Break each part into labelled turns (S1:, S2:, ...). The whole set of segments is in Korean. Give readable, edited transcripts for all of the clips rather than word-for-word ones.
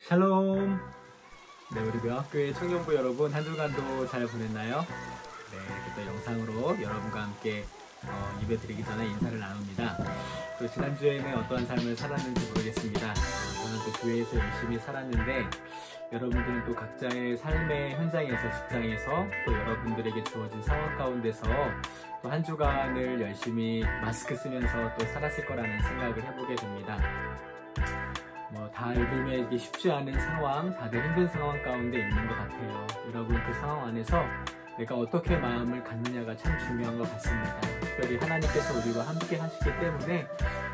S1: 샬롬! 네, 우리 명학교의 청년부 여러분, 한 주간도 잘 보냈나요? 네, 이렇게 또 영상으로 여러분과 함께 예배 드리기 전에 인사를 나눕니다. 또 지난주에는 어떠한 삶을 살았는지 모르겠습니다. 저는 또 교회에서 열심히 살았는데, 여러분들은 또 각자의 삶의 현장에서, 직장에서 또 여러분들에게 주어진 상황 가운데서 또 한 주간을 열심히 마스크 쓰면서 또 살았을 거라는 생각을 해보게 됩니다. 다 요즘에 쉽지 않은 상황, 다들 힘든 상황 가운데 있는 것 같아요. 여러분, 그 상황 안에서 내가 어떻게 마음을 갖느냐가 참 중요한 것 같습니다. 특별히 하나님께서 우리와 함께 하시기 때문에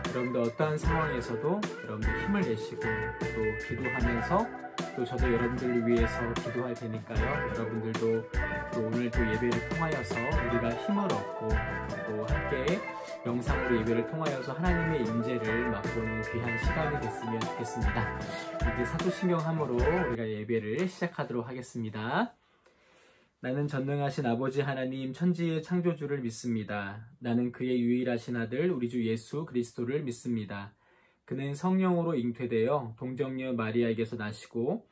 S1: 여러분들 어떠한 상황에서도 여러분들 힘을 내시고 또 기도하면서 또 저도 여러분들을 위해서 기도할 테니까요. 여러분들도 또 오늘 또 예배를 통하여서 우리가 힘을 얻고 또 함께 영상으로 예배를 통하여서 하나님의 임재를 맛보는 귀한 시간이 됐으면 좋겠습니다. 이제 사도신경함으로 우리가 예배를 시작하도록 하겠습니다. 나는 전능하신 아버지 하나님 천지의 창조주를 믿습니다. 나는 그의 유일하신 아들 우리 주 예수 그리스도를 믿습니다. 그는 성령으로 잉태되어 동정녀 마리아에게서 나시고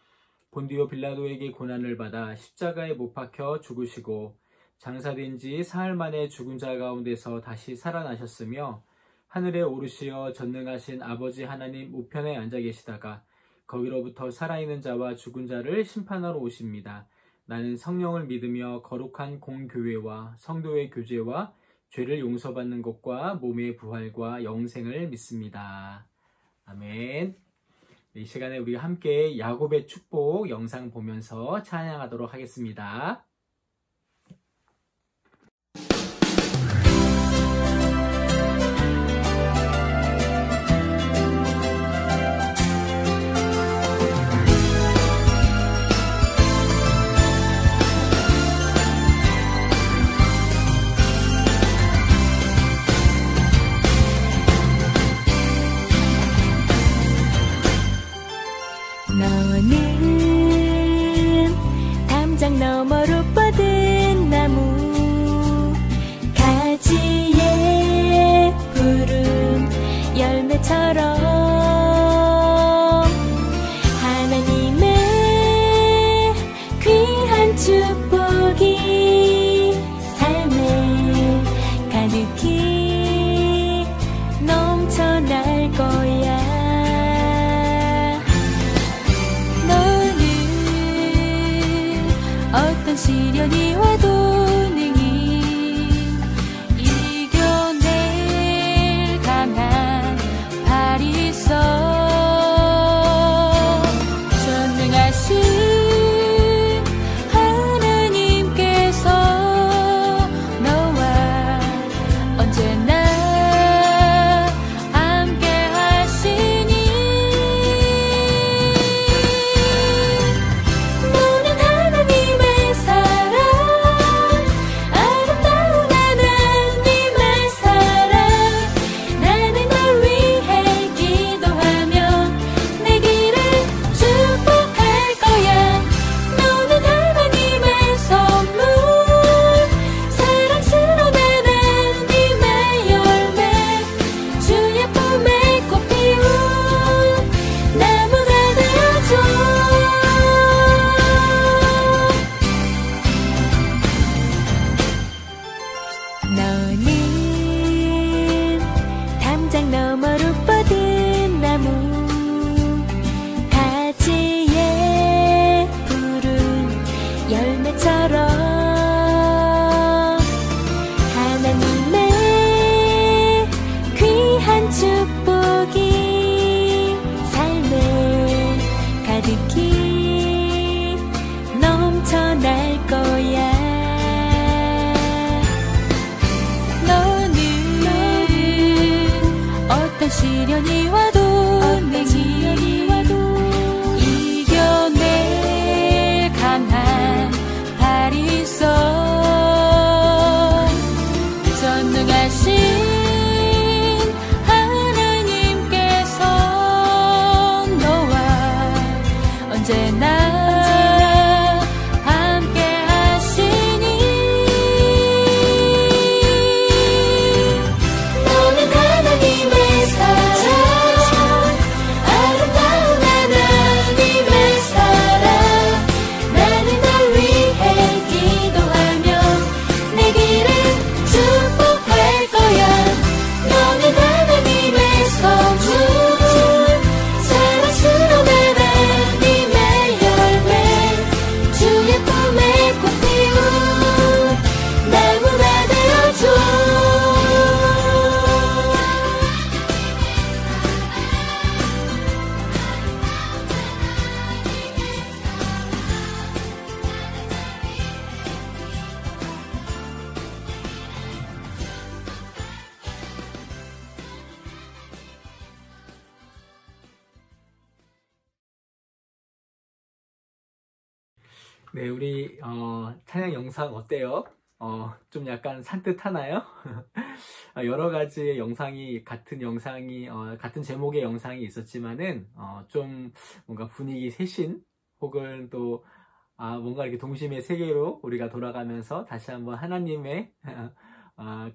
S1: 본디오 빌라도에게 고난을 받아 십자가에 못 박혀 죽으시고 장사된 지 사흘 만에 죽은 자 가운데서 다시 살아나셨으며 하늘에 오르시어 전능하신 아버지 하나님 우편에 앉아 계시다가 거기로부터 살아있는 자와 죽은 자를 심판하러 오십니다. 나는 성령을 믿으며 거룩한 공교회와 성도의 교제와 죄를 용서받는 것과 몸의 부활과 영생을 믿습니다. 아멘. 이 시간에 우리가 함께 야곱의 축복 영상 보면서 찬양하도록 하겠습니다.
S2: 너는 담장 너머로 뻗은 나무 가지에 푸른 열매처럼 하나님의 귀한 축복이 삶에 가득히 넘쳐날 거야. 어떤 시련이 와도 능히 이겨낼 강한 발이 있어. 전능하신 하나님께서 너와 언제나 함께 하시니 시련이 와도 이겨낼 강한 발이 있어. 전능하신 하나님께서 너와 언제나
S3: 하나님의 사랑 아름다운 하나님의
S1: 네, 우리 찬양 영상 어때요? 좀 약간 산뜻하나요? 여러 가지의 영상이 같은 제목의 영상이 있었지만은 좀 뭔가 분위기 세신 혹은 또 뭔가 이렇게 동심의 세계로 우리가 돌아가면서 다시 한번 하나님의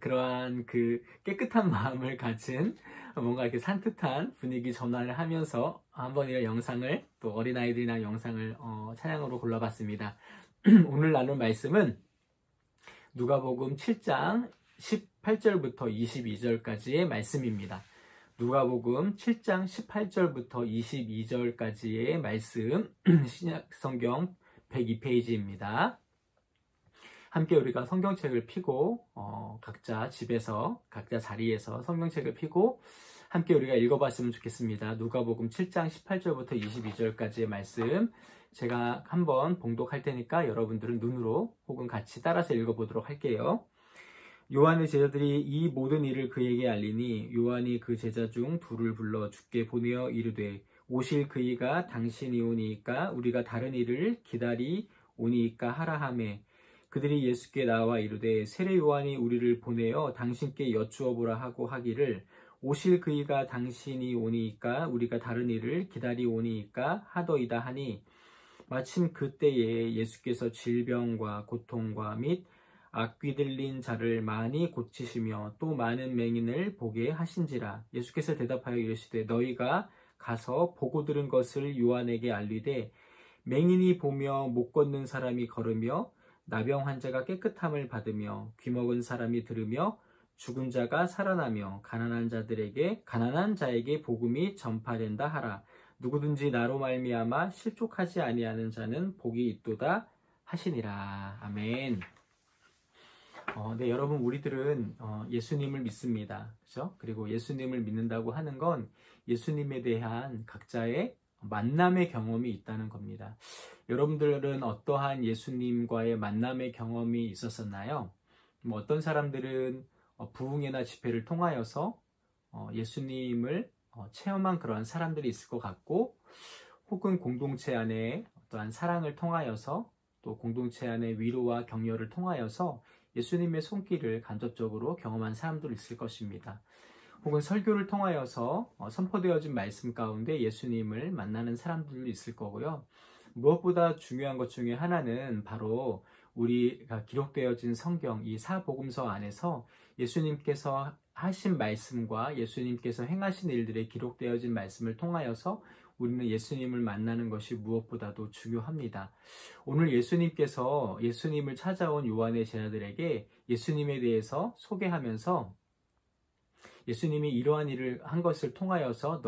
S1: 그러한 그 깨끗한 마음을 가진 뭔가 이렇게 산뜻한 분위기 전환을 하면서 한번 이 영상을 또 어린아이들이나 영상을 찬양으로 골라봤습니다. 오늘 나눌 말씀은 누가복음 7장 18절부터 22절까지의 말씀입니다. 누가복음 7장 18절부터 22절까지의 말씀 신약성경 102페이지입니다. 함께 우리가 성경책을 펴고 각자 집에서 각자 자리에서 성경책을 펴고 함께 우리가 읽어봤으면 좋겠습니다. 누가복음 7장 18절부터 22절까지의 말씀 제가 한번 봉독할 테니까 여러분들은 눈으로 혹은 같이 따라서 읽어보도록 할게요. 요한의 제자들이 이 모든 일을 그에게 알리니 요한이 그 제자 중 둘을 불러 주께 보내어 이르되 오실 그이가 당신이 오니까 우리가 다른 일을 기다리 오니까 하라 하매 그들이 예수께 나와 이르되 세례 요한이 우리를 보내어 당신께 여쭈어 보라 하고 하기를 오실 그이가 당신이 오니까 우리가 다른 일을 기다리 오니까 하더이다 하니 마침 그때에 예수께서 질병과 고통과 및 악귀 들린 자를 많이 고치시며 또 많은 맹인을 보게 하신지라. 예수께서 대답하여 이르시되 너희가 가서 보고 들은 것을 요한에게 알리되 맹인이 보며 못 걷는 사람이 걸으며 나병 환자가 깨끗함을 받으며 귀먹은 사람이 들으며 죽은 자가 살아나며 가난한 자에게 복음이 전파된다 하라. 누구든지 나로 말미암아 실족하지 아니하는 자는 복이 있도다 하시니라. 아멘. 네, 여러분 우리들은 예수님을 믿습니다. 그렇죠? 그리고 예수님을 믿는다고 하는 건 예수님에 대한 각자의 만남의 경험이 있다는 겁니다. 여러분들은 어떠한 예수님과의 만남의 경험이 있었었나요? 어떤 사람들은 부흥회나 집회를 통하여서 예수님을 체험한 그러한 사람들이 있을 것 같고 혹은 공동체 안에 어떠한 사랑을 통하여서 또 공동체 안의 위로와 격려를 통하여서 예수님의 손길을 간접적으로 경험한 사람도 있을 것입니다. 혹은 설교를 통하여서 선포되어진 말씀 가운데 예수님을 만나는 사람들도 있을 거고요. 무엇보다 중요한 것 중에 하나는 바로 우리가 기록되어진 성경, 이 사복음서 안에서 예수님께서 하신 말씀과 예수님께서 행하신 일들에 기록되어진 말씀을 통하여서 우리는 예수님을 만나는 것이 무엇보다도 중요합니다. 오늘 예수님께서 예수님을 찾아온 요한의 제자들에게 예수님에 대해서 소개하면서 예수님이 이러한 일을 한 것을 통하여서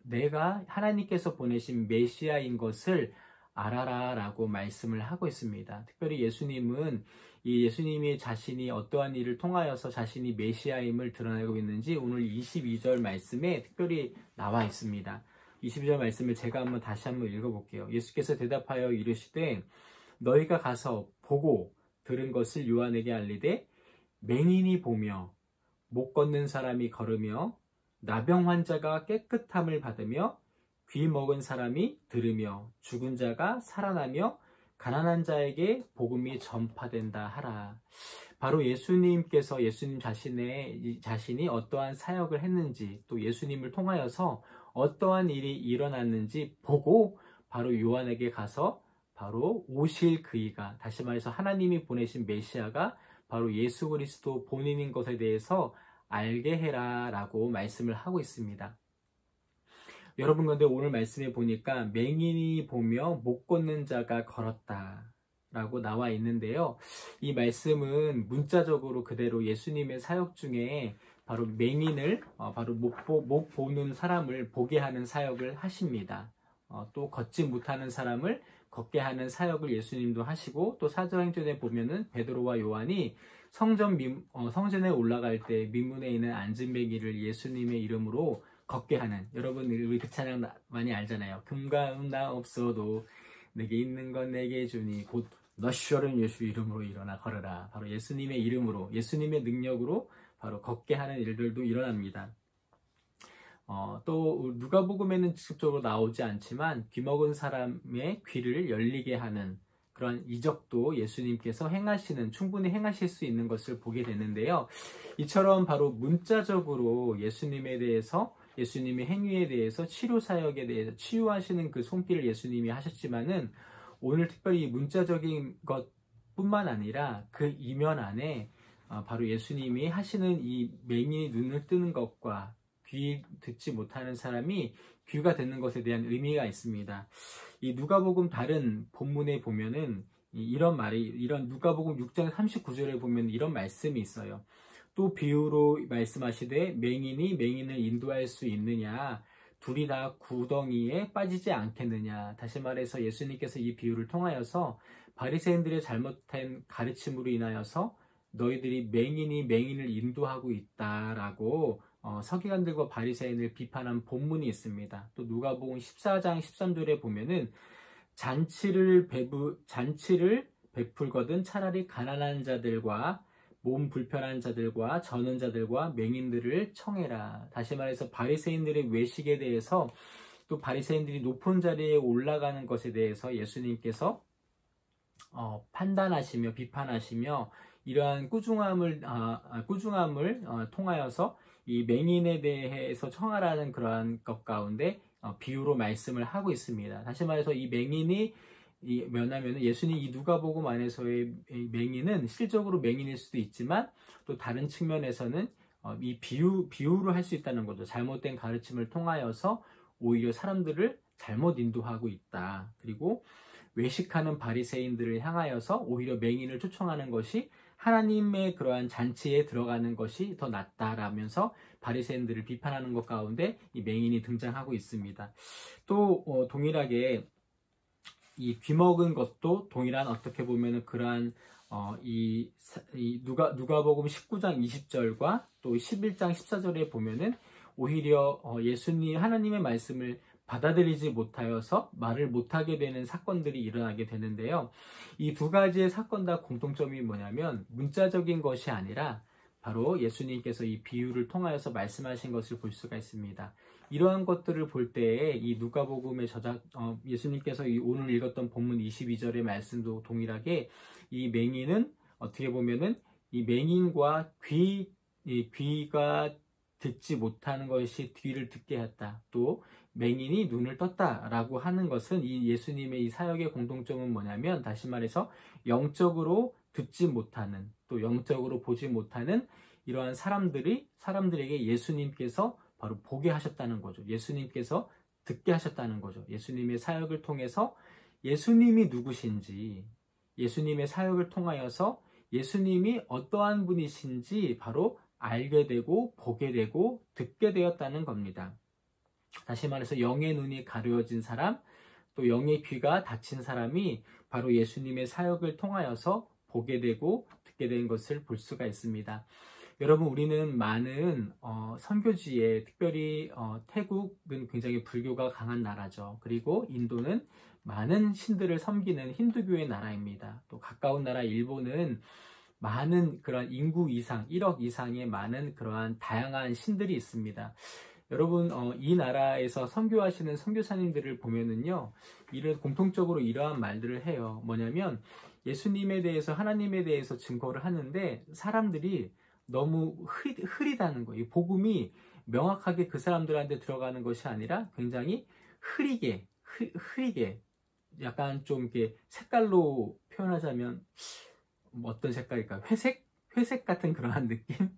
S1: 내가 하나님께서 보내신 메시아인 것을 알아라 라고 말씀을 하고 있습니다. 특별히 예수님이 자신이 어떠한 일을 통하여서 자신이 메시아임을 드러내고 있는지 오늘 22절 말씀에 특별히 나와 있습니다. 22절 말씀을 제가 다시 한번 읽어볼게요. 예수께서 대답하여 이르시되 너희가 가서 보고 들은 것을 요한에게 알리되 맹인이 보며 못 걷는 사람이 걸으며 나병 환자가 깨끗함을 받으며 귀 먹은 사람이 들으며 죽은 자가 살아나며 가난한 자에게 복음이 전파된다 하라. 바로 예수님께서 예수님 자신이 어떠한 사역을 했는지 또 예수님을 통하여서 어떠한 일이 일어났는지 보고 바로 요한에게 가서 바로 오실 그이가, 다시 말해서 하나님이 보내신 메시아가 바로 예수 그리스도 본인인 것에 대해서 알게 해라 라고 말씀을 하고 있습니다. 여러분, 그런데 오늘 말씀에 보니까 맹인이 보며 못 걷는 자가 걸었다 라고 나와 있는데요. 이 말씀은 문자적으로 그대로 예수님의 사역 중에 바로 맹인을 바로 못 보는 사람을 보게 하는 사역을 하십니다. 또 걷지 못하는 사람을 걷게 하는 사역을 예수님도 하시고, 또 사도행전에 보면은 베드로와 요한이 성전에 올라갈 때 민문에 있는 앉은 맹인을 예수님의 이름으로 걷게 하는, 여러분 우리 그 찬양 많이 알잖아요. 금과 은 나 없어도 내게 있는 건 내게 주니 곧 너쇼른 예수 이름으로 일어나 걸어라. 바로 예수님의 이름으로, 예수님의 능력으로 바로 걷게 하는 일들도 일어납니다. 또 누가복음에는 직접적으로 나오지 않지만 귀 먹은 사람의 귀를 열리게 하는 그런 이적도 예수님께서 충분히 행하실 수 있는 것을 보게 되는데요. 이처럼 바로 문자적으로 예수님에 대해서, 예수님의 행위에 대해서, 치료 사역에 대해서 치유하시는 그 손길을 예수님이 하셨지만은, 오늘 특별히 문자적인 것뿐만 아니라 그 이면 안에 바로 예수님이 하시는 이 맹인이 눈을 뜨는 것과 귀 듣지 못하는 사람이 귀가 듣는 것에 대한 의미가 있습니다. 이 누가복음 다른 본문에 보면은 이런 누가복음 6장 39절에 보면 이런 말씀이 있어요. 또 비유로 말씀하시되 맹인이 맹인을 인도할 수 있느냐? 둘이 다 구덩이에 빠지지 않겠느냐? 다시 말해서 예수님께서 이 비유를 통하여서 바리새인들의 잘못된 가르침으로 인하여서 너희들이 맹인이 맹인을 인도하고 있다라고 서기관들과 바리새인을 비판한 본문이 있습니다. 또 누가복음 14장 13절에 보면은 잔치를 베풀거든 차라리 가난한 자들과 몸 불편한 자들과 저는 자들과 맹인들을 청해라. 다시 말해서 바리새인들의 외식에 대해서, 또 바리새인들이 높은 자리에 올라가는 것에 대해서 예수님께서 판단하시며 비판하시며 이러한 꾸중함을 통하여서 이 맹인에 대해서 청하라는 그러한 것 가운데 비유로 말씀을 하고 있습니다. 다시 말해서 이 맹인이 뭐냐면 예수님 이 누가복음 안에서의 맹인은 실적으로 맹인일 수도 있지만 또 다른 측면에서는 이 비유로 할 수 있다는 거죠. 잘못된 가르침을 통하여서 오히려 사람들을 잘못 인도하고 있다. 그리고 외식하는 바리새인들을 향하여서 오히려 맹인을 초청하는 것이 하나님의 그러한 잔치에 들어가는 것이 더 낫다라면서 바리새인들을 비판하는 것 가운데 이 맹인이 등장하고 있습니다. 또 동일하게 이 귀먹은 것도 동일한 어떻게 보면은 그러한 누가복음 19장 20절과 또 11장 14절에 보면은 오히려 하나님의 말씀을 받아들이지 못하여서 말을 못하게 되는 사건들이 일어나게 되는데요. 이 두 가지의 사건 다 공통점이 뭐냐면 문자적인 것이 아니라 바로 예수님께서 이 비유를 통하여서 말씀하신 것을 볼 수가 있습니다. 이러한 것들을 볼 때에 이 누가복음의 예수님께서 이 오늘 읽었던 본문 22절의 말씀도 동일하게 이 맹인은 어떻게 보면은 이 맹인과 귀가 듣지 못하는 것이 귀를 듣게 했다. 또 맹인이 눈을 떴다라고 하는 것은 이 예수님의 이 사역의 공통점은 뭐냐면 다시 말해서 영적으로 듣지 못하는 또 영적으로 보지 못하는 이러한 사람들에게 예수님께서 바로 보게 하셨다는 거죠. 예수님께서 듣게 하셨다는 거죠. 예수님의 사역을 통해서 예수님이 누구신지, 예수님의 사역을 통하여서 예수님이 어떠한 분이신지 바로 알게 되고 보게 되고 듣게 되었다는 겁니다. 다시 말해서 영의 눈이 가려진 사람, 또 영의 귀가 닫힌 사람이 바로 예수님의 사역을 통하여서 보게 되고 듣게 된 것을 볼 수가 있습니다. 여러분, 우리는 많은 선교지에, 특별히 태국은 굉장히 불교가 강한 나라죠. 그리고 인도는 많은 신들을 섬기는 힌두교의 나라입니다. 또 가까운 나라 일본은 많은 그런 인구 이상, 1억 이상의 많은 그러한 다양한 신들이 있습니다. 여러분, 이 나라에서 선교하시는 선교사님들을 보면은요, 공통적으로 이러한 말들을 해요. 뭐냐면 예수님에 대해서, 하나님에 대해서 증거를 하는데 사람들이 너무 흐리다는 거예요. 복음이 명확하게 그 사람들한테 들어가는 것이 아니라 굉장히 흐리게 약간 좀 이렇게 색깔로 표현하자면 어떤 색깔일까? 회색 같은 그러한 느낌?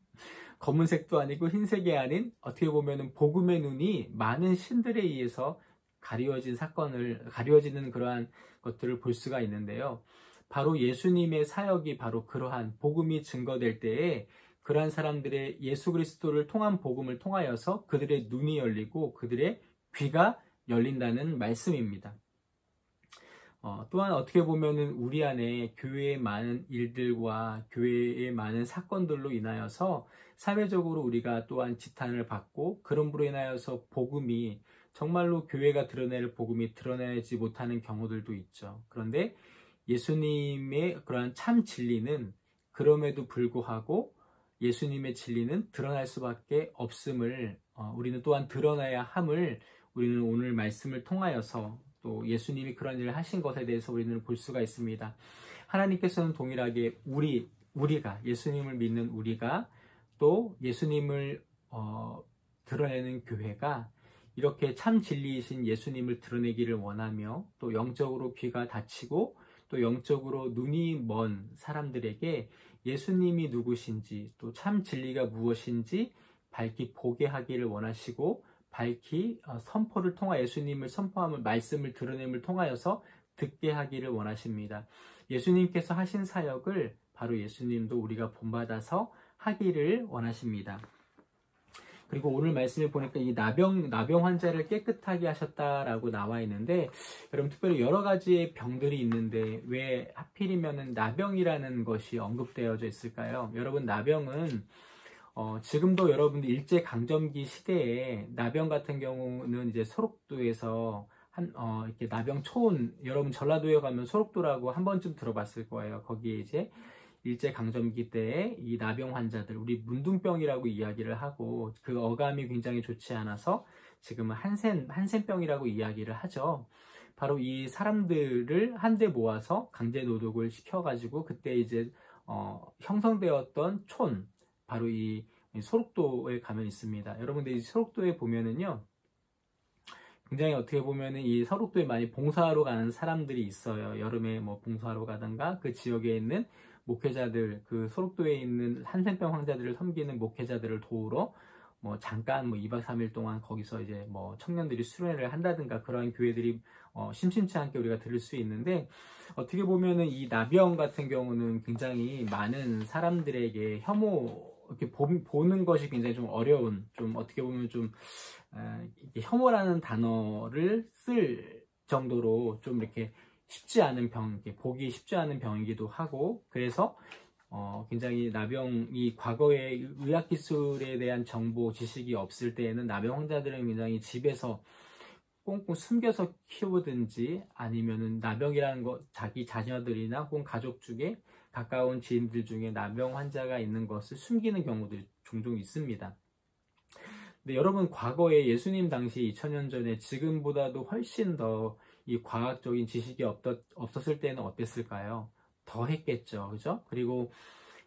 S1: 검은색도 아니고 흰색이 아닌 어떻게 보면은 복음의 눈이 많은 신들에 의해서 가리워지는 그러한 것들을 볼 수가 있는데요. 바로 예수님의 사역이 바로 그러한 복음이 증거될 때에 그러한 사람들의 예수 그리스도를 통한 복음을 통하여서 그들의 눈이 열리고 그들의 귀가 열린다는 말씀입니다. 또한 어떻게 보면은 우리 안에 교회의 많은 일들과 교회의 많은 사건들로 인하여서 사회적으로 우리가 또한 지탄을 받고 그럼으로 인하여서 복음이 정말로 교회가 드러낼 복음이 드러내지 못하는 경우들도 있죠. 그런데 예수님의 그러한 참 진리는 그럼에도 불구하고 예수님의 진리는 드러날 수밖에 없음을 우리는 또한 드러나야 함을 우리는 오늘 말씀을 통하여서 또 예수님이 그런 일을 하신 것에 대해서 우리는 볼 수가 있습니다. 하나님께서는 동일하게 우리가 예수님을 믿는 우리가 또 예수님을 드러내는 교회가 이렇게 참 진리이신 예수님을 드러내기를 원하며 또 영적으로 귀가 닫히고 또 영적으로 눈이 먼 사람들에게 예수님이 누구신지 또 참 진리가 무엇인지 밝히 보게 하기를 원하시고 밝히 선포를 통하 예수님을 선포함을 말씀을 드러냄을 통하여서 듣게 하기를 원하십니다. 예수님께서 하신 사역을 바로 예수님도 우리가 본받아서 하기를 원하십니다. 그리고 오늘 말씀을 보니까 이 나병 환자를 깨끗하게 하셨다라고 나와 있는데, 여러분 특별히 여러 가지의 병들이 있는데 왜 하필이면 나병이라는 것이 언급되어져 있을까요? 여러분 나병은 지금도 여러분들 일제 강점기 시대에 나병 같은 경우는 이제 소록도에서 이렇게 나병 초원, 여러분 전라도에 가면 소록도라고 한 번쯤 들어봤을 거예요. 거기에 이제 일제 강점기 때에 이 나병 환자들, 우리 문둥병이라고 이야기를 하고 그 어감이 굉장히 좋지 않아서 지금은 한센병이라고 이야기를 하죠. 바로 이 사람들을 한데 모아서 강제 노동을 시켜가지고 그때 이제 형성되었던 촌, 바로 이 소록도에 가면 있습니다. 여러분들 이 소록도에 보면은요, 굉장히 어떻게 보면은 이 소록도에 많이 봉사하러 가는 사람들이 있어요. 여름에 뭐 봉사하러 가든가 그 지역에 있는 목회자들, 그 소록도에 있는 한센병 환자들을 섬기는 목회자들을 도우러 뭐 잠깐 뭐 2박 3일 동안 거기서 이제 뭐 청년들이 수련회를 한다든가 그러한 교회들이 심심치 않게 우리가 들을 수 있는데, 어떻게 보면은 이 나병 같은 경우는 굉장히 많은 사람들에게 이렇게 보는 것이 굉장히 좀 어려운, 좀 어떻게 보면 좀 혐오라는 단어를 쓸 정도로 좀 이렇게 쉽지 않은 병, 보기 쉽지 않은 병이기도 하고, 그래서 굉장히 나병이 과거에 의학기술에 대한 정보, 지식이 없을 때에는 나병 환자들은 굉장히 집에서 꽁꽁 숨겨서 키우든지 아니면은 나병이라는 것, 자기 자녀들이나 혹은 가족 중에 가까운 지인들 중에 나병 환자가 있는 것을 숨기는 경우들이 종종 있습니다. 근데 여러분 과거에 예수님 당시 2000년 전에 지금보다도 훨씬 더 이 과학적인 지식이 없었을 때는 어땠을까요? 더 했겠죠. 그죠? 그리고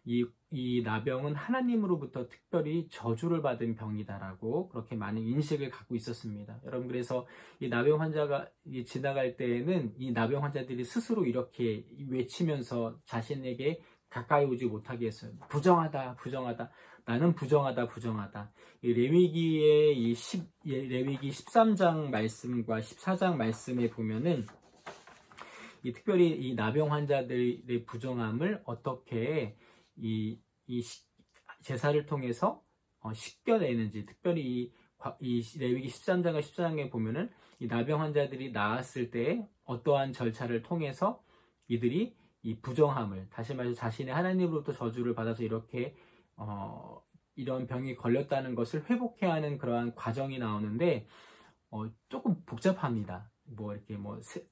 S1: 이 나병은 하나님으로부터 특별히 저주를 받은 병이다라고 그렇게 많은 인식을 갖고 있었습니다. 여러분, 그래서 이 나병 환자가 지나갈 때에는 이 나병 환자들이 스스로 이렇게 외치면서 자신에게 가까이 오지 못하게 했어요. 부정하다, 부정하다. 나는 부정하다, 부정하다. 이 레위기의 레위기 13장 말씀과 14장 말씀에 보면은 특별히 이 나병 환자들의 부정함을 어떻게 이 제사를 통해서 씻겨내는지, 특별히 이 레위기 13장과 14장에 보면은 이 나병 환자들이 나았을 때 어떠한 절차를 통해서 이들이 이 부정함을, 다시 말해서 자신의 하나님으로부터 저주를 받아서 이렇게 이런 병이 걸렸다는 것을 회복해야 하는 그러한 과정이 나오는데 조금 복잡합니다. 뭐 이렇게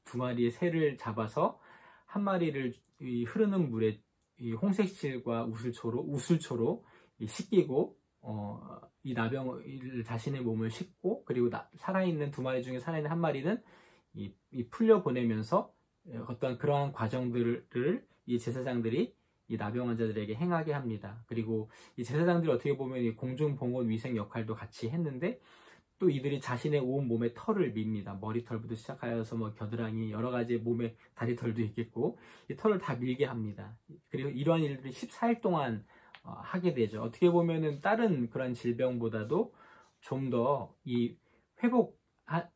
S1: 두 마리의 새를 잡아서 한 마리를 이 흐르는 물에 이 홍색실과 우슬초로 씻기고 이 나병 자신의 몸을 씻고, 그리고 살아있는 두 마리 중에 살아있는 한 마리는 이 풀려 보내면서 어떤 그러한 과정들을 이 제사장들이 이 나병 환자들에게 행하게 합니다. 그리고 이 제사장들이 어떻게 보면 이 공중보건 위생 역할도 같이 했는데, 또 이들이 자신의 온 몸에 털을 밉니다. 머리털부터 시작하여서 뭐 겨드랑이, 여러 가지 몸에 다리털도 있겠고, 이 털을 다 밀게 합니다. 그리고 이러한 일들을 14일 동안 하게 되죠. 어떻게 보면은 다른 그런 질병보다도 좀 더 이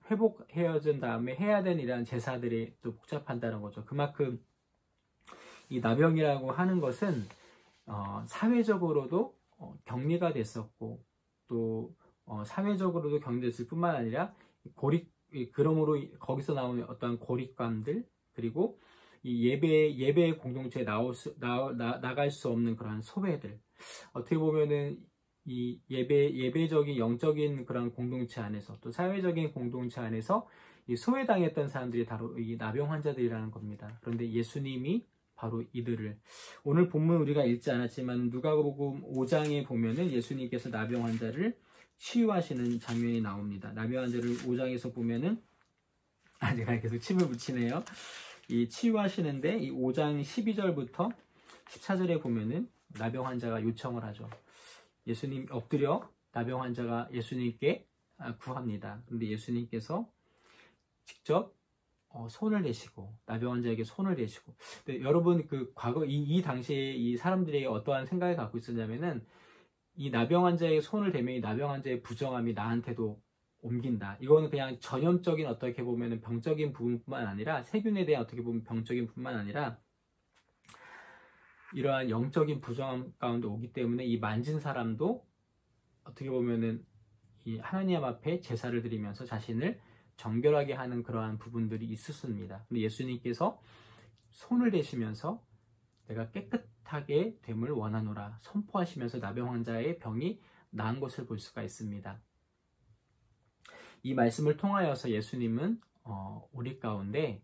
S1: 회복해준 다음에 해야 되는 이러한 제사들이 또 복잡한다는 거죠. 그만큼 이 나병이라고 하는 것은 사회적으로도 격리가 됐었고, 또 사회적으로도 격리됐을 뿐만 아니라 그러므로 거기서 나오는 어떠한 고립감들, 그리고 이 예배 공동체에 나갈 수 없는 그런 소외들, 어떻게 보면은 이 예배적인 영적인 그런 공동체 안에서, 또 사회적인 공동체 안에서 이 소외당했던 사람들이 바로 이 나병 환자들이라는 겁니다. 그런데 예수님이 바로 이들을, 오늘 본문 우리가 읽지 않았지만 누가복음 5장에 보면은 예수님께서 나병 환자를 치유하시는 장면이 나옵니다. 나병 환자를 5장에서 보면은 제가 계속 침을 묻히네요. 이 치유하시는데 이 5장 12절부터 14절에 보면은 나병 환자가 요청을 하죠. 예수님 엎드려 나병 환자가 예수님께 구합니다. 그런데 예수님께서 직접 손을 대시고 나병 환자에게 손을 대시고. 여러분 그 과거 이 당시에 이 사람들에게 어떠한 생각을 갖고 있었냐면은 이 나병 환자의 손을 대면 이 나병 환자의 부정함이 나한테도 옮긴다. 이거는 그냥 전염적인 어떻게 보면 병적인 부분뿐만 아니라 세균에 대한 어떻게 보면 병적인 뿐만 아니라 이러한 영적인 부정함 가운데 오기 때문에 이 만진 사람도 어떻게 보면은 이 하나님 앞에 제사를 드리면서 자신을 정결하게 하는 그러한 부분들이 있었습니다. 근데 예수님께서 손을 대시면서 내가 깨끗하게 됨을 원하노라 선포하시면서 나병 환자의 병이 나은 것을 볼 수가 있습니다. 이 말씀을 통하여서 예수님은 우리 가운데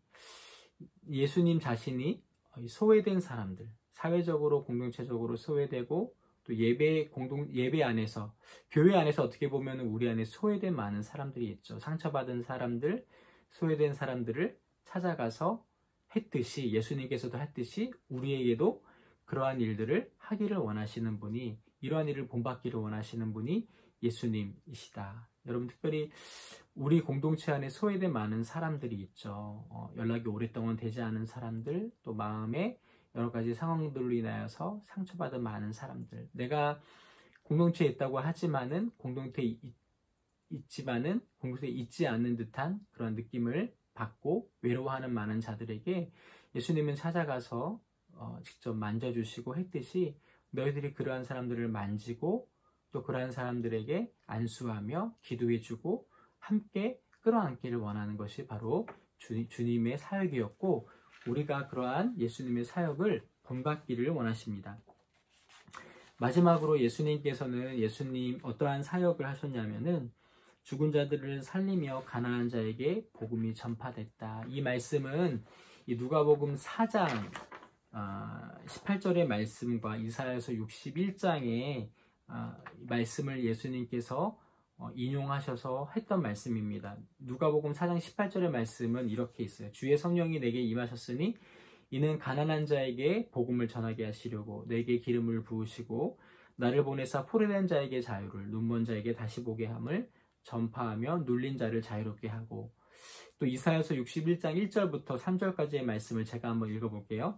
S1: 예수님 자신이 소외된 사람들, 사회적으로 공동체적으로 소외되고 또 예배 안에서 교회 안에서 어떻게 보면 우리 안에 소외된 많은 사람들이 있죠. 상처받은 사람들, 소외된 사람들을 찾아가서 했듯이 예수님께서도 했듯이 우리에게도 그러한 일들을 하기를 원하시는 분이, 이러한 일을 본받기를 원하시는 분이 예수님이시다. 여러분 특별히 우리 공동체 안에 소외된 많은 사람들이 있죠. 연락이 오랫동안 되지 않은 사람들, 또 마음에 여러 가지 상황들로 인하여서 상처받은 많은 사람들. 내가 공동체에 있다고 하지만은 공동체에 있지 않는 듯한 그런 느낌을 받고 외로워하는 많은 자들에게 예수님은 찾아가서 직접 만져주시고 했듯이 너희들이 그러한 사람들을 만지고 또 그러한 사람들에게 안수하며 기도해주고 함께 끌어안기를 원하는 것이 바로 주님의 사역이었고 우리가 그러한 예수님의 사역을 본받기를 원하십니다. 마지막으로 예수님께서는 어떠한 사역을 하셨냐면은 죽은 자들을 살리며 가난한 자에게 복음이 전파됐다. 이 말씀은 이 누가복음 4장 18절의 말씀과 이사야서 61장의 말씀을 예수님께서 인용하셔서 했던 말씀입니다. 누가복음 4장 18절의 말씀은 이렇게 있어요. 주의 성령이 내게 임하셨으니 이는 가난한 자에게 복음을 전하게 하시려고 내게 기름을 부으시고 나를 보내사 포로된 자에게 자유를 눈먼 자에게 다시 보게 함을 전파하며 눌린 자를 자유롭게 하고. 또 이사야서 61장 1절부터 3절까지의 말씀을 제가 한번 읽어볼게요.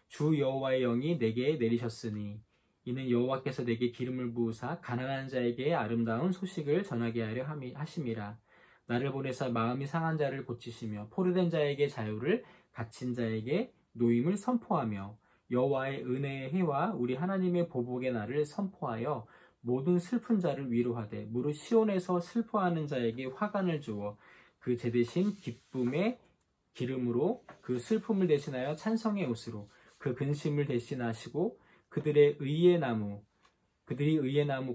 S1: 주 여호와의 영이 내게 내리셨으니 이는 여호와께서 내게 기름을 부으사 가난한 자에게 아름다운 소식을 전하게 하려 하심이라. 나를 보내사 마음이 상한 자를 고치시며 포로된 자에게 자유를 갇힌 자에게 노임을 선포하며 여호와의 은혜의 해와 우리 하나님의 보복의 날을 선포하여 모든 슬픈 자를 위로하되 무릇 시온에서 슬퍼하는 자에게 화관을 주어 그 제 대신 기쁨의 기름으로 그 슬픔을 대신하여 찬성의 옷으로 그 근심을 대신하시고 그들이 의의 나무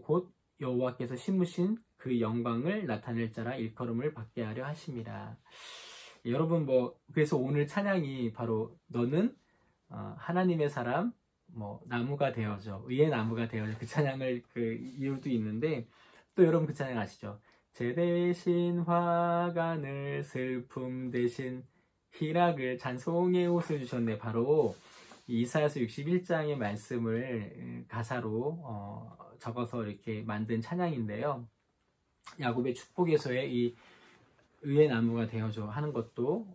S1: 곧 여호와께서 심으신 그 영광을 나타낼 자라 일컬음을 받게 하려 하심이라. 여러분 그래서 오늘 찬양이 바로 너는 하나님의 사람 나무가 되어져, 의의 나무가 되어져, 그 찬양을 그 이유도 있는데 또 여러분 그 찬양 아시죠? 제 대신 화관을 슬픔 대신 희락을 찬송의 옷을 주셨네. 바로 이사야서 61장의 말씀을 가사로 적어서 이렇게 만든 찬양인데요. 야곱의 축복에서의 이 의의 나무가 되어줘 하는 것도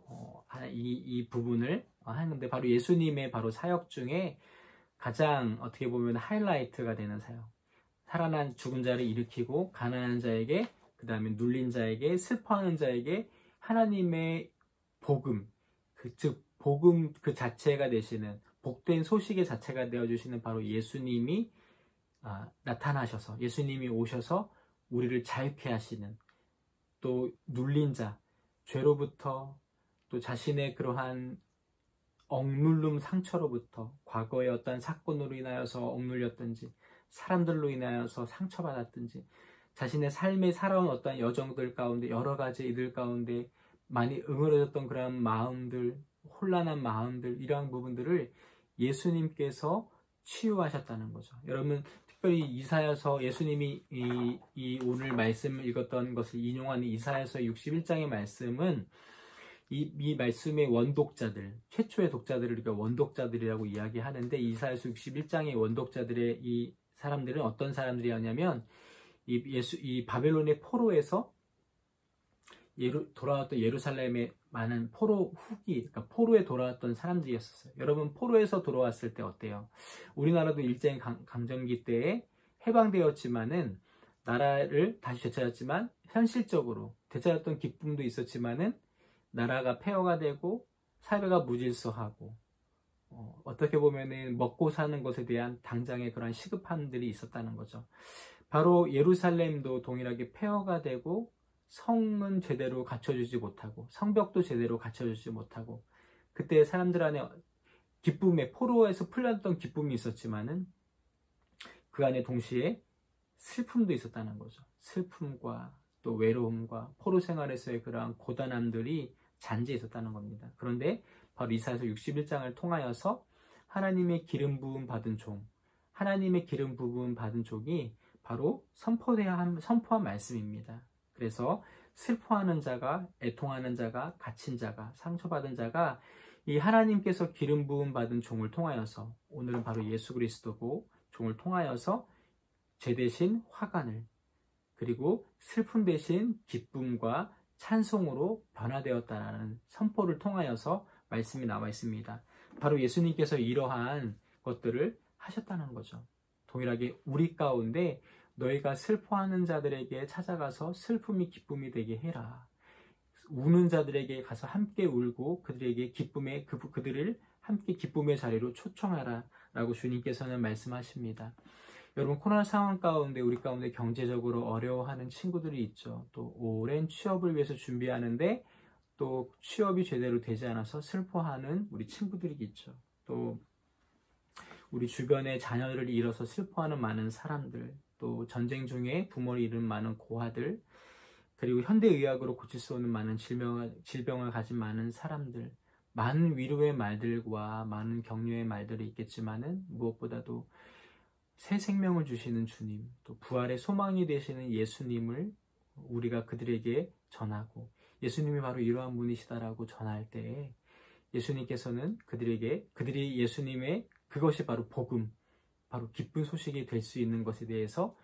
S1: 이 부분을 하는데 바로 예수님의 바로 사역 중에 가장 어떻게 보면 하이라이트가 되는 사역. 살아난 죽은 자를 일으키고 가난한 자에게, 그 다음에 눌린 자에게, 슬퍼하는 자에게 하나님의 복음, 즉 복음 그 자체가 되시는 복된 소식의 자체가 되어주시는 바로 예수님이 나타나셔서, 예수님이 오셔서 우리를 자유케 하시는, 또 눌린 자, 죄로부터, 또 자신의 그러한 억누름 상처로부터, 과거의 어떤 사건으로 인하여서 억눌렸든지 사람들로 인하여서 상처받았든지 자신의 삶에 살아온 어떤 여정들 가운데, 여러 가지 이들 가운데 많이 응어려졌던 그런 마음들, 혼란한 마음들, 이러한 부분들을 예수님께서 치유하셨다는 거죠. 여러분 특별히 이사야서, 예수님이 이 오늘 말씀을 읽었던 것을 인용하는 이사야서 61장의 말씀은 이 말씀의 원독자들, 최초의 독자들을 우리가 원독자들이라고 이야기하는데, 이사야서 61장의 원독자들의 이 사람들은 어떤 사람들이었냐면, 이 바벨론의 포로에서 돌아왔던 예루살렘의 많은 포로 후기, 그러니까 포로에 돌아왔던 사람들이었어요. 여러분, 포로에서 돌아왔을 때 어때요? 우리나라도 일제히 감정기 때에 해방되었지만은, 나라를 다시 되찾았지만, 현실적으로 되찾았던 기쁨도 있었지만은, 나라가 폐허가 되고 사회가 무질서하고 어떻게 보면은 먹고 사는 것에 대한 당장의 그런 시급함들이 있었다는 거죠. 바로 예루살렘도 동일하게 폐허가 되고 성은 제대로 갖춰주지 못하고 성벽도 제대로 갖춰주지 못하고, 그때 사람들 안에 기쁨의, 포로에서 풀렸던 기쁨이 있었지만은 그 안에 동시에 슬픔도 있었다는 거죠. 슬픔과 또 외로움과 포로 생활에서의 그러한 고단함들이 잔재해 있었다는 겁니다. 그런데 바로 이사야서 61장을 통하여서 하나님의 기름 부음 받은 종, 하나님의 기름 부음 받은 종이 바로 선포한 말씀입니다. 그래서 슬퍼하는 자가, 애통하는 자가, 갇힌 자가, 상처받은 자가 이 하나님께서 기름 부음 받은 종을 통하여서, 오늘은 바로 예수 그리스도고, 종을 통하여서 죄 대신 화관을, 그리고 슬픔 대신 기쁨과 찬송으로 변화되었다라는 선포를 통하여서 말씀이 나와 있습니다. 바로 예수님께서 이러한 것들을 하셨다는 거죠. 동일하게 우리 가운데 너희가 슬퍼하는 자들에게 찾아가서 슬픔이 기쁨이 되게 해라. 우는 자들에게 가서 함께 울고 그들에게 그들을 함께 기쁨의 자리로 초청하라 라고 주님께서는 말씀하십니다. 여러분, 코로나 상황 가운데 우리 가운데 경제적으로 어려워하는 친구들이 있죠. 또 오랜 취업을 위해서 준비하는데 또 취업이 제대로 되지 않아서 슬퍼하는 우리 친구들이 있죠. 또 우리 주변에 자녀를 잃어서 슬퍼하는 많은 사람들, 또 전쟁 중에 부모를 잃은 많은 고아들, 그리고 현대의학으로 고칠 수 없는 많은 질병을 가진 많은 사람들, 많은 위로의 말들과 많은 격려의 말들이 있겠지만은 무엇보다도 새 생명을 주시는 주님, 또 부활의 소망이 되시는 예수님을 우리가 그들에게 전하고, 예수님이 바로 이러한 분이시다라고 전할 때에 예수님께서는 그들이 예수님의 그것이 바로 복음, 바로 기쁜 소식이 될 수 있는 것에 대해서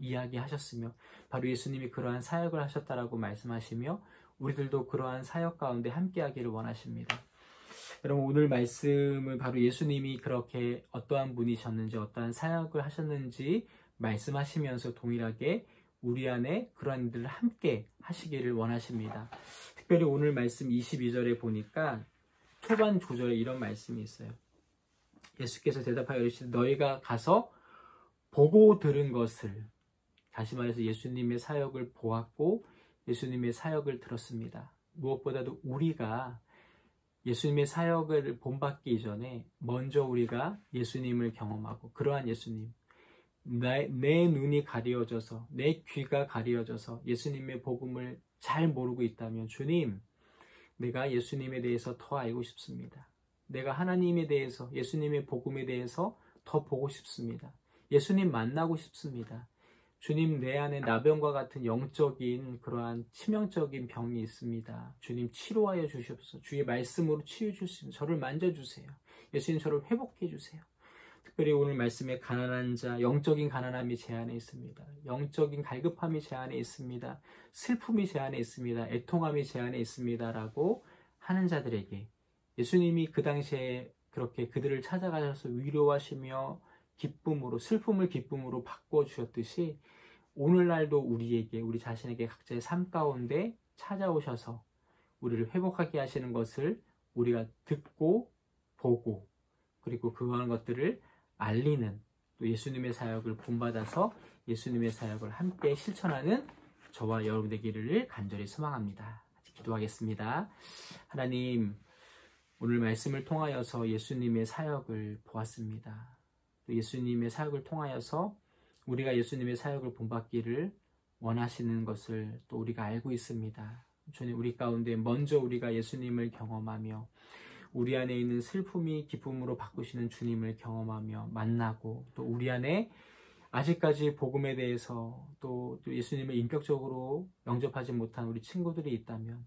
S1: 이야기하셨으며, 바로 예수님이 그러한 사역을 하셨다라고 말씀하시며 우리들도 그러한 사역 가운데 함께하기를 원하십니다. 여러분, 오늘 말씀은 바로 예수님이 그렇게 어떠한 분이셨는지, 어떠한 사역을 하셨는지 말씀하시면서 동일하게 우리 안에 그러한 일들을 함께 하시기를 원하십니다. 특별히 오늘 말씀 22절에 보니까 초반 구절에 이런 말씀이 있어요. 예수께서 대답하여 이르시되 너희가 가서 보고 들은 것을, 다시 말해서 예수님의 사역을 보았고 예수님의 사역을 들었습니다. 무엇보다도 우리가 예수님의 사역을 본받기 전에 먼저 우리가 예수님을 경험하고, 그러한 예수님, 내 눈이 가려져서, 내 귀가 가려져서 예수님의 복음을 잘 모르고 있다면, 주님, 내가 예수님에 대해서 더 알고 싶습니다. 내가 하나님에 대해서, 예수님의 복음에 대해서 더 보고 싶습니다. 예수님 만나고 싶습니다. 주님, 내 안에 나병과 같은 영적인 그러한 치명적인 병이 있습니다. 주님, 치료하여 주시옵소서. 주의 말씀으로 치유 주시옵소서. 저를 만져주세요. 예수님, 저를 회복해 주세요. 특별히 오늘 말씀에 가난한 자, 영적인 가난함이 제 안에 있습니다. 영적인 갈급함이 제 안에 있습니다. 슬픔이 제 안에 있습니다. 애통함이 제 안에 있습니다. 라고 하는 자들에게 예수님이 그 당시에 그렇게 그들을 찾아가셔서 위로하시며 기쁨으로, 슬픔을 기쁨으로 바꿔주셨듯이 오늘날도 우리에게, 우리 자신에게 각자의 삶 가운데 찾아오셔서 우리를 회복하게 하시는 것을 우리가 듣고 보고, 그리고 그러한 것들을 알리는, 또 예수님의 사역을 본받아서 예수님의 사역을 함께 실천하는 저와 여러분 되기를 간절히 소망합니다. 기도하겠습니다. 하나님, 오늘 말씀을 통하여서 예수님의 사역을 보았습니다. 또 예수님의 사역을 통하여서 우리가 예수님의 사역을 본받기를 원하시는 것을 또 우리가 알고 있습니다. 주님, 우리 가운데 먼저 우리가 예수님을 경험하며 우리 안에 있는 슬픔이 기쁨으로 바꾸시는 주님을 경험하며 만나고, 또 우리 안에 아직까지 복음에 대해서 또 예수님을 인격적으로 영접하지 못한 우리 친구들이 있다면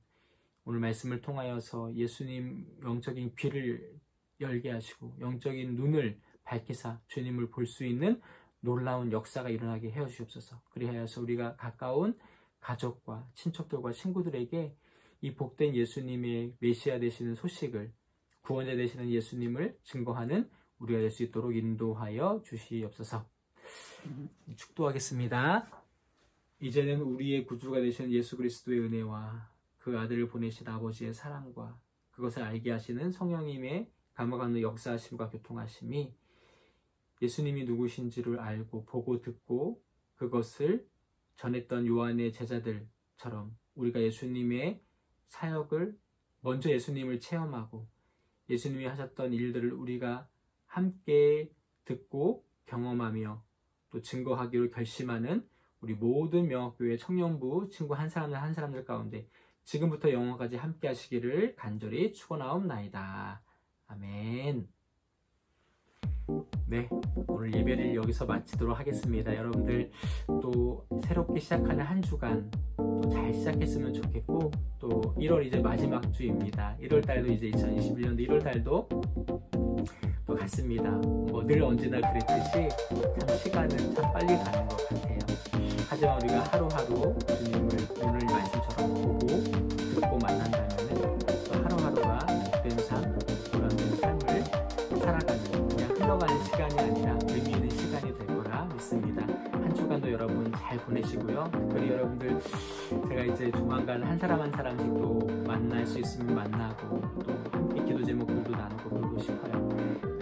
S1: 오늘 말씀을 통하여서 예수님 영적인 귀를 열게 하시고 영적인 눈을 밝히사 주님을 볼 수 있는 놀라운 역사가 일어나게 해 주시옵소서. 그리하여서 우리가 가까운 가족과 친척들과 친구들에게 이 복된 예수님의 메시아 되시는 소식을, 구원자 되시는 예수님을 증거하는 우리가 될 수 있도록 인도하여 주시옵소서. 축도하겠습니다. 이제는 우리의 구주가 되시는 예수 그리스도의 은혜와 그 아들을 보내신 아버지의 사랑과 그것을 알게 하시는 성령님의 감화감는 역사하심과 교통하심이 예수님이 누구신지를 알고 보고 듣고 그것을 전했던 요한의 제자들처럼 우리가 예수님의 사역을 먼저 예수님을 체험하고 예수님이 하셨던 일들을 우리가 함께 듣고 경험하며 또 증거하기로 결심하는 우리 모든 명학교회 청년부 친구 한 사람들 가운데 지금부터 영원까지 함께 하시기를 간절히 축원하옵나이다. 아멘. 네, 오늘 예배를 여기서 마치도록 하겠습니다. 여러분들 또 새롭게 시작하는 한 주간 또 잘 시작했으면 좋겠고, 또 1월 이제 마지막 주입니다. 1월 달도 이제 2021년도 1월 달도 또 갔습니다. 뭐 늘 언제나 그랬듯이 참 시간은 참 빨리 가는 것 같아요. 하지만 우리가 하루하루 주님을 오늘 말씀처럼 보고 듣고 만난다면 또 하루하루가 복된 삶, 보람된 삶을 살아가는, 그냥 흘러가는 시간이 아니라 의미 있는 시간이 될 거라 믿습니다. 한 주간도 여러분 잘 보내시고요. 특별히 여러분들 제가 이제 조만간 한 사람 한 사람씩 또 만날 수 있으면 만나고 또 함께 기도 제목들도 나누고 그러고 싶어요.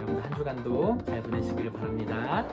S1: 여러분 한 주간도 잘 보내시길 바랍니다.